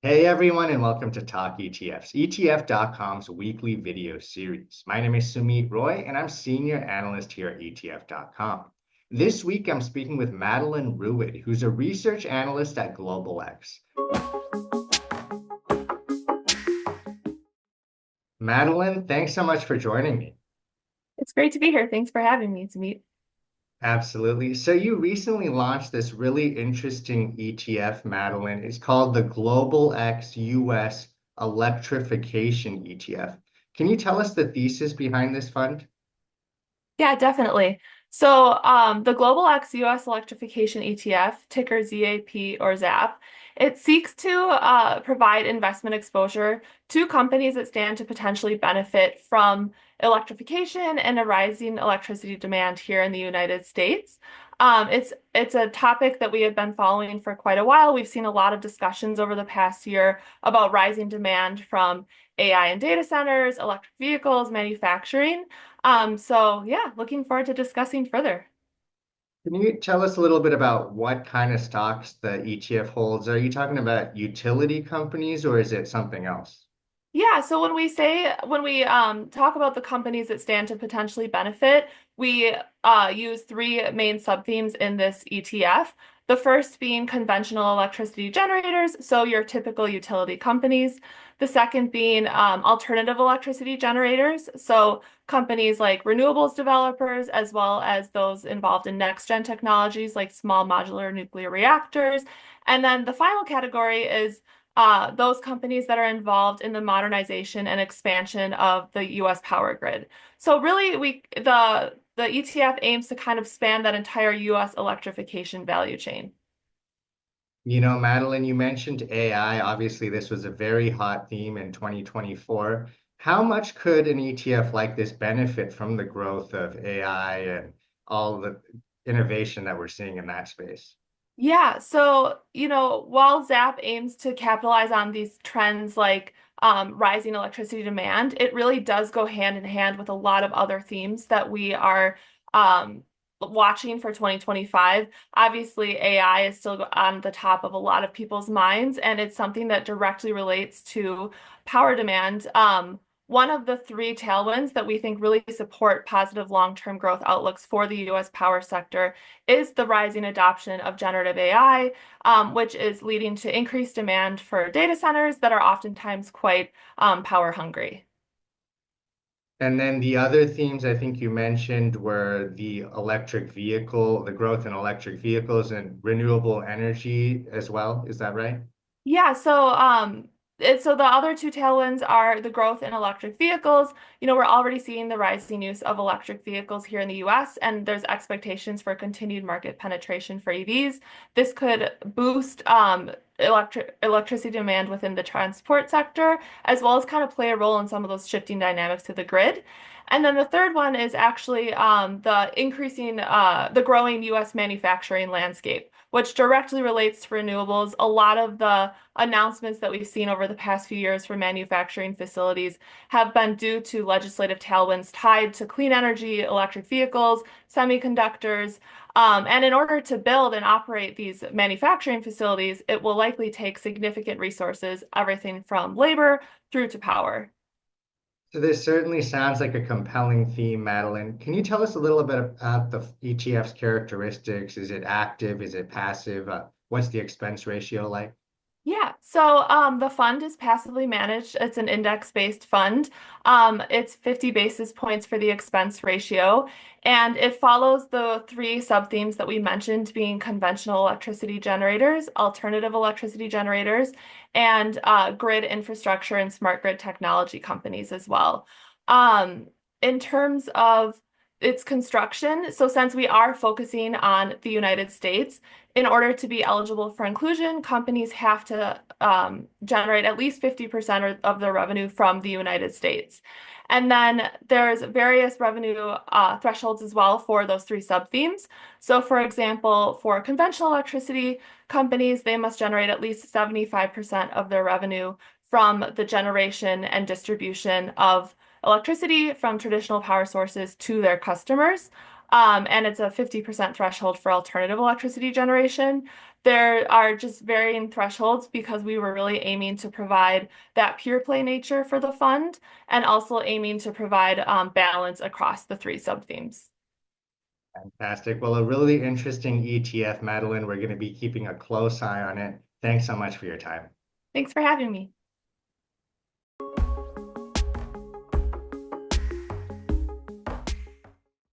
Hey everyone, and welcome to Talk ETFs, ETF.com's weekly video series. My name is Sumit Roy, and I'm Senior Analyst here at ETF.com. This week, I'm speaking with Madeline Ruid, who's a Research Analyst at Global X. Madeline, thanks so much for joining me. It's great to be here. Thanks for having me, Sumit. Absolutely. So you recently launched this really interesting ETF, Madeline. It's called the Global X U.S. Electrification ETF. Can you tell us the thesis behind this fund? Yeah, definitely. So the Global X U.S. Electrification ETF, ticker ZAP or ZAP, it seeks to provide investment exposure to companies that stand to potentially benefit from electrification and a rising electricity demand here in the United States. It's a topic that we have been following for quite a while. We've seen a lot of discussions over the past year about rising demand from AI and data centers, electric vehicles, manufacturing. So yeah, looking forward to discussing further. Can you tell us a little bit about what kind of stocks the ETF holds? Are you talking about utility companies or is it something else? Yeah, so when we talk about the companies that stand to potentially benefit, we use three main sub-themes in this ETF. The first being conventional electricity generators, so your typical utility companies. The second being alternative electricity generators, so companies like renewables developers, as well as those involved in next-gen technologies like small modular nuclear reactors. And then the final category is those companies that are involved in the modernization and expansion of the U.S. power grid. So really, the ETF aims to kind of span that entire U.S. electrification value chain. You know, Madeline, you mentioned AI. Obviously, this was a very hot theme in 2024. How much could an ETF like this benefit from the growth of AI and all the innovation that we're seeing in that space? Yeah, so while ZAP aims to capitalize on these trends like rising electricity demand, it really does go hand in hand with a lot of other themes that we are um, watching for 2025. Obviously, AI is still on the top of a lot of people's minds, and it's something that directly relates to power demand. One of the three tailwinds that we think really support positive long-term growth outlooks for the U.S. power sector is the rising adoption of generative AI, which is leading to increased demand for data centers that are oftentimes quite power hungry. And then the other themes I think you mentioned were the electric vehicle, the growth in electric vehicles and renewable energy as well. Is that right? Yeah, so the other two tailwinds are the growth in electric vehicles. We're already seeing the rising use of electric vehicles here in the US, and there's expectations for continued market penetration for EVs. This could boost electricity demand within the transport sector, as well as kind of play a role in some of those shifting dynamics to the grid. And then the third one is actually the growing US manufacturing landscape, which directly relates to renewables. A lot of the announcements that we've seen over the past few years for manufacturing facilities have been due to legislative tailwinds tied to clean energy, electric vehicles, semiconductors. And in order to build and operate these manufacturing facilities, it will likely take significant resources, everything from labor through to power. So this certainly sounds like a compelling theme, Madeline. Can you tell us a little bit about the ETF's characteristics? Is it active? Is it passive? What's the expense ratio like? Yeah, the fund is passively managed. It's an index-based fund. It's 50 basis points for the expense ratio, and it follows the three sub-themes that we mentioned being conventional electricity generators, alternative electricity generators, and grid infrastructure and smart grid technology companies as well. Um, in terms of its construction, so since we are focusing on the United States, in order to be eligible for inclusion, companies have to generate at least 50% of their revenue from the United States. And then there's various revenue thresholds as well for those three sub-themes. So for example, for conventional electricity companies, they must generate at least 75% of their revenue from the generation and distribution of electricity from traditional power sources to their customers. And it's a 50% threshold for alternative electricity generation. There are just varying thresholds because we were really aiming to provide that pure play nature for the fund and also aiming to provide balance across the three sub-themes. Fantastic. Well, a really interesting ETF, Madeline. We're going to be keeping a close eye on it. Thanks so much for your time. Thanks for having me.